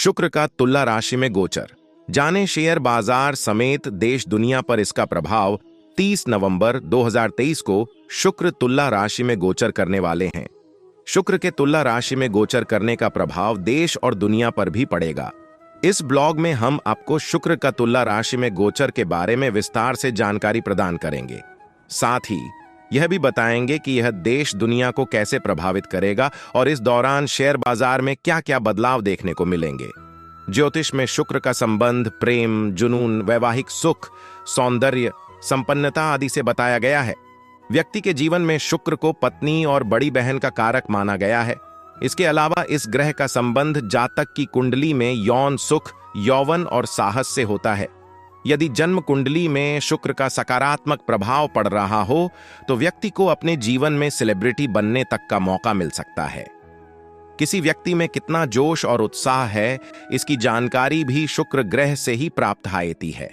शुक्र का तुला राशि में गोचर। जाने शेयर बाजार समेत देश दुनिया पर इसका प्रभाव। 30 नवंबर 2023 को शुक्र तुला राशि में गोचर करने वाले हैं। शुक्र के तुला राशि में गोचर करने का प्रभाव देश और दुनिया पर भी पड़ेगा। इस ब्लॉग में हम आपको शुक्र का तुला राशि में गोचर के बारे में विस्तार से जानकारी प्रदान करेंगे। साथ ही यह भी बताएंगे कि यह देश दुनिया को कैसे प्रभावित करेगा और इस दौरान शेयर बाजार में क्या क्या बदलाव देखने को मिलेंगे। ज्योतिष में शुक्र का संबंध प्रेम, जुनून, वैवाहिक सुख, सौंदर्य, संपन्नता आदि से बताया गया है। व्यक्ति के जीवन में शुक्र को पत्नी और बड़ी बहन का कारक माना गया है। इसके अलावा इस ग्रह का संबंध जातक की कुंडली में यौन सुख, यौवन और साहस से होता है। यदि जन्म कुंडली में शुक्र का सकारात्मक प्रभाव पड़ रहा हो तो व्यक्ति को अपने जीवन में सेलिब्रिटी बनने तक का मौका मिल सकता है। किसी व्यक्ति में कितना जोश और उत्साह है, इसकी जानकारी भी शुक्र ग्रह से ही प्राप्त होती है।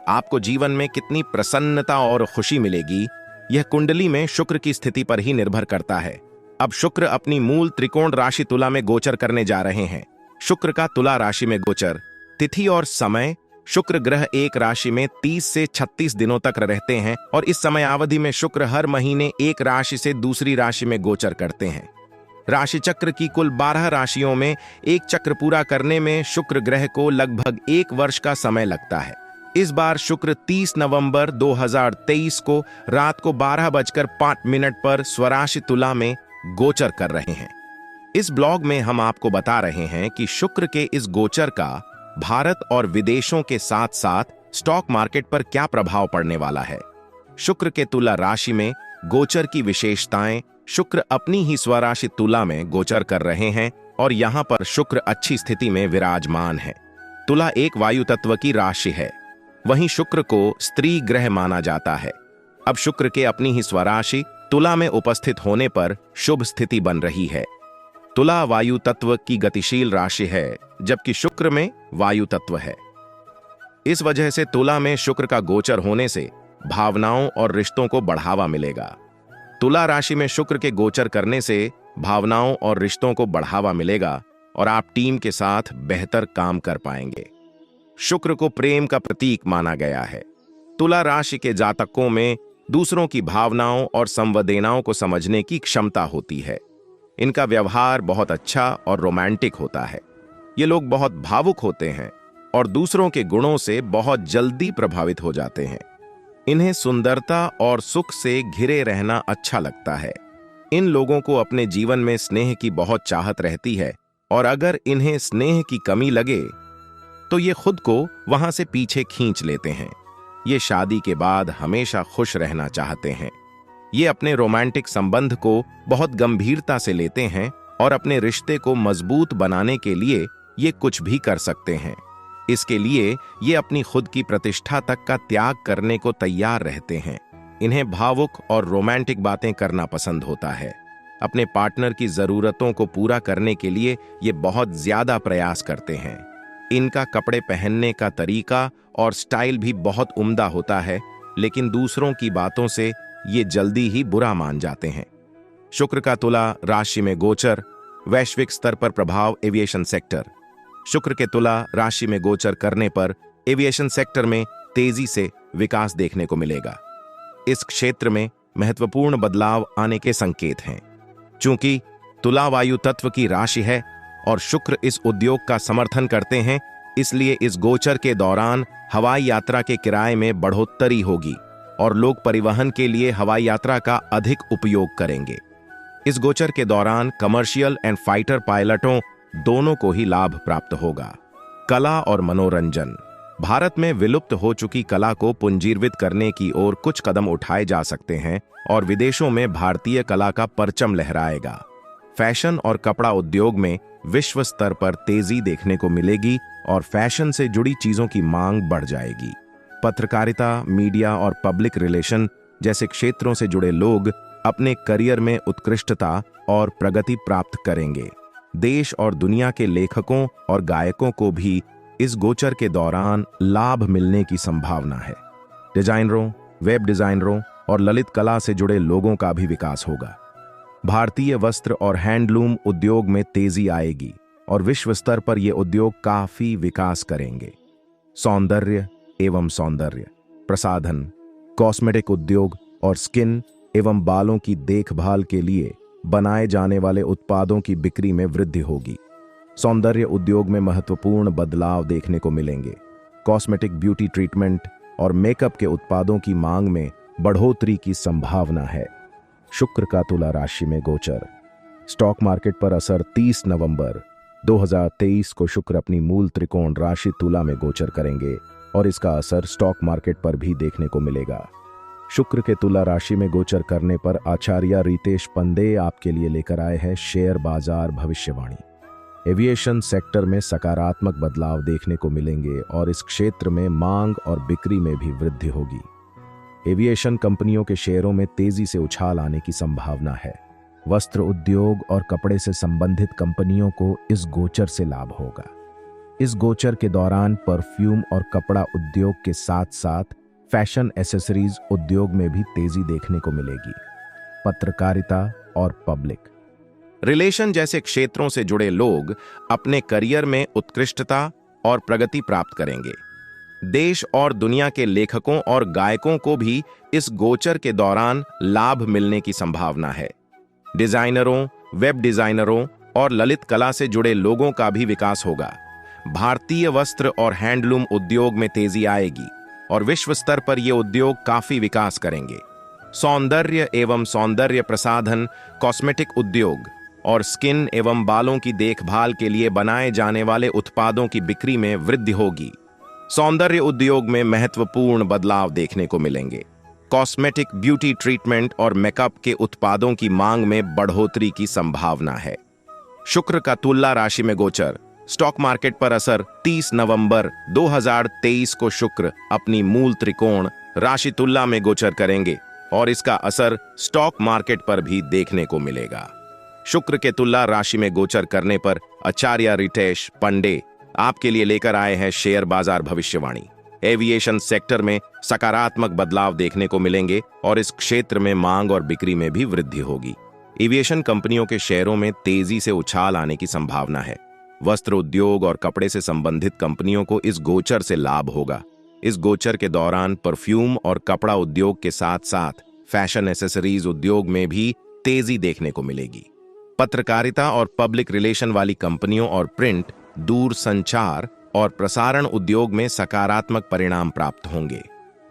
आपको जीवन में कितनी प्रसन्नता और खुशी मिलेगी, यह कुंडली में शुक्र की स्थिति पर ही निर्भर करता है। अब शुक्र अपनी मूल त्रिकोण राशि तुला में गोचर करने जा रहे हैं। शुक्र का तुला राशि में गोचर। तिथि और समय। शुक्र ग्रह एक राशि में 30 से 36 दिनों तक रहते हैं और इस समय अवधि में शुक्र हर महीने एक राशि से दूसरी राशि में गोचर करते हैं। राशि चक्र की कुल 12 राशियों में एक चक्र पूरा करने में शुक्र ग्रह को लगभग 1 वर्ष का समय लगता है। इस बार शुक्र 30 नवंबर 2023 को रात को 12:05 पर स्वराशि तुला में गोचर कर रहे हैं। इस ब्लॉग में हम आपको बता रहे हैं कि शुक्र के इस गोचर का भारत और विदेशों के साथ साथ स्टॉक मार्केट पर क्या प्रभाव पड़ने वाला है। शुक्र के तुला राशि में गोचर की विशेषताएं। शुक्र अपनी ही स्वराशि तुला में गोचर कर रहे हैं और यहां पर शुक्र अच्छी स्थिति में विराजमान है। तुला एक वायु तत्व की राशि है, वहीं शुक्र को स्त्री ग्रह माना जाता है। अब शुक्र के अपनी ही स्वराशि तुला में उपस्थित होने पर शुभ स्थिति बन रही है। तुला वायु तत्व की गतिशील राशि है, जबकि शुक्र में वायु तत्व है। इस वजह से तुला में शुक्र का गोचर होने से भावनाओं और रिश्तों को बढ़ावा मिलेगा। तुला राशि में शुक्र के गोचर करने से भावनाओं और रिश्तों को बढ़ावा मिलेगा और आप टीम के साथ बेहतर काम कर पाएंगे। शुक्र को प्रेम का प्रतीक माना गया है। तुला राशि के जातकों में दूसरों की भावनाओं और संवेदनाओं को समझने की क्षमता होती है। इनका व्यवहार बहुत अच्छा और रोमांटिक होता है। ये लोग बहुत भावुक होते हैं और दूसरों के गुणों से बहुत जल्दी प्रभावित हो जाते हैं। इन्हें सुंदरता और सुख से घिरे रहना अच्छा लगता है। इन लोगों को अपने जीवन में स्नेह की बहुत चाहत रहती है और अगर इन्हें स्नेह की कमी लगे तो ये खुद को वहां से पीछे खींच लेते हैं। ये शादी के बाद हमेशा खुश रहना चाहते हैं। ये अपने रोमांटिक संबंध को बहुत गंभीरता से लेते हैं और अपने रिश्ते को मजबूत बनाने के लिए ये कुछ भी कर सकते हैं। इसके लिए ये अपनी खुद की प्रतिष्ठा तक का त्याग करने को तैयार रहते हैं। इन्हें भावुक और रोमांटिक बातें करना पसंद होता है। अपने पार्टनर की जरूरतों को पूरा करने के लिए ये बहुत ज्यादा प्रयास करते हैं। इनका कपड़े पहनने का तरीका और स्टाइल भी बहुत उम्दा होता है, लेकिन दूसरों की बातों से ये जल्दी ही बुरा मान जाते हैं। शुक्र का तुला राशि में गोचर। वैश्विक स्तर पर प्रभाव। Aviation sector. शुक्र के तुला राशि में गोचर करने पर एविएशन सेक्टर में तेजी से विकास देखने को मिलेगा। इस क्षेत्र में महत्वपूर्ण बदलाव आने के संकेत हैं। चूंकि तुला वायु तत्व की राशि है और शुक्र इस उद्योग का समर्थन करते हैं, इसलिए इस गोचर के दौरान हवाई यात्रा के किराए में बढ़ोतरी होगी और लोग परिवहन के लिए हवाई यात्रा का अधिक उपयोग करेंगे। इस गोचर के दौरान कमर्शियल एंड फाइटर पायलटों दोनों को ही लाभ प्राप्त होगा। कला और मनोरंजन। भारत में विलुप्त हो चुकी कला को पुनर्जीवित करने की ओर कुछ कदम उठाए जा सकते हैं और विदेशों में भारतीय कला का परचम लहराएगा। फैशन और कपड़ा उद्योग में विश्व स्तर पर तेजी देखने को मिलेगी और फैशन से जुड़ी चीजों की मांग बढ़ जाएगी। पत्रकारिता, मीडिया और पब्लिक रिलेशन जैसे क्षेत्रों से जुड़े लोग अपने करियर में उत्कृष्टता और प्रगति प्राप्त करेंगे। देश और दुनिया के लेखकों और गायकों को भी इस गोचर के दौरान लाभ मिलने की संभावना है। डिजाइनरों, वेब डिजाइनरों और ललित कला से जुड़े लोगों का भी विकास होगा। भारतीय वस्त्र और हैंडलूम उद्योग में तेजी आएगी और विश्व स्तर पर ये उद्योग काफी विकास करेंगे। सौंदर्य एवं सौंदर्य प्रसाधन, कॉस्मेटिक उद्योग और स्किन एवं बालों की देखभाल के लिए बनाए जाने वाले उत्पादों की बिक्री में वृद्धि होगी। सौंदर्य उद्योग में महत्वपूर्ण बदलाव देखने को मिलेंगे। कॉस्मेटिक, ब्यूटी ट्रीटमेंट और मेकअप के उत्पादों की मांग में बढ़ोतरी की संभावना है। शुक्र का तुला राशि में गोचर। स्टॉक मार्केट पर असर। 30 नवंबर 2023 को शुक्र अपनी मूल त्रिकोण राशि तुला में गोचर करेंगे और इसका असर स्टॉक मार्केट पर भी देखने को मिलेगा। शुक्र के तुला राशि में गोचर करने पर आचार्य रितेश पंडे आपके लिए लेकर आए हैं शेयर बाजार भविष्यवाणी। एविएशन सेक्टर में सकारात्मक बदलाव देखने को मिलेंगे और इस क्षेत्र में मांग और बिक्री में भी वृद्धि होगी। एविएशन कंपनियों के शेयरों में तेजी से उछाल आने की संभावना है। वस्त्र उद्योग और कपड़े से संबंधित कंपनियों को इस गोचर से लाभ होगा। इस गोचर के दौरान परफ्यूम और कपड़ा उद्योग के साथ साथ फैशन एसेसरीज उद्योग में भी तेजी देखने को मिलेगी। पत्रकारिता और पब्लिक रिलेशन जैसे क्षेत्रों से जुड़े लोग अपने करियर में उत्कृष्टता और प्रगति प्राप्त करेंगे। देश और दुनिया के लेखकों और गायकों को भी इस गोचर के दौरान लाभ मिलने की संभावना है। डिजाइनरों, वेब डिजाइनरों और ललित कला से जुड़े लोगों का भी विकास होगा। भारतीय वस्त्र और हैंडलूम उद्योग में तेजी आएगी और विश्व स्तर पर ये उद्योग काफी विकास करेंगे। सौंदर्य एवं सौंदर्य प्रसाधन, कॉस्मेटिक उद्योग और स्किन एवं बालों की देखभाल के लिए बनाए जाने वाले उत्पादों की बिक्री में वृद्धि होगी। सौंदर्य उद्योग में महत्वपूर्ण बदलाव देखने को मिलेंगे। कॉस्मेटिक, ब्यूटी ट्रीटमेंट और मेकअप के उत्पादों की मांग में बढ़ोतरी की संभावना है। शुक्र का तुला राशि में गोचर। स्टॉक मार्केट पर असर। 30 नवंबर 2023 को शुक्र अपनी मूल त्रिकोण राशि तुला में गोचर करेंगे और इसका असर स्टॉक मार्केट पर भी देखने को मिलेगा। शुक्र के तुला राशि में गोचर करने पर आचार्य रितेश पंडे आपके लिए लेकर आए हैं शेयर बाजार भविष्यवाणी। एविएशन सेक्टर में सकारात्मक बदलाव देखने को मिलेंगे और इस क्षेत्र में मांग और बिक्री में भी वृद्धि होगी। एविएशन कंपनियों के शेयरों में तेजी से उछाल आने की संभावना है। वस्त्र उद्योग और कपड़े से संबंधित कंपनियों को इस गोचर से लाभ होगा। इस गोचर के दौरान परफ्यूम और कपड़ा उद्योग के साथ साथ फैशन एसेसरीज उद्योग में भी तेजी देखने को मिलेगी। पत्रकारिता और पब्लिक रिलेशन वाली कंपनियों और प्रिंट, दूरसंचार और प्रसारण उद्योग में सकारात्मक परिणाम प्राप्त होंगे।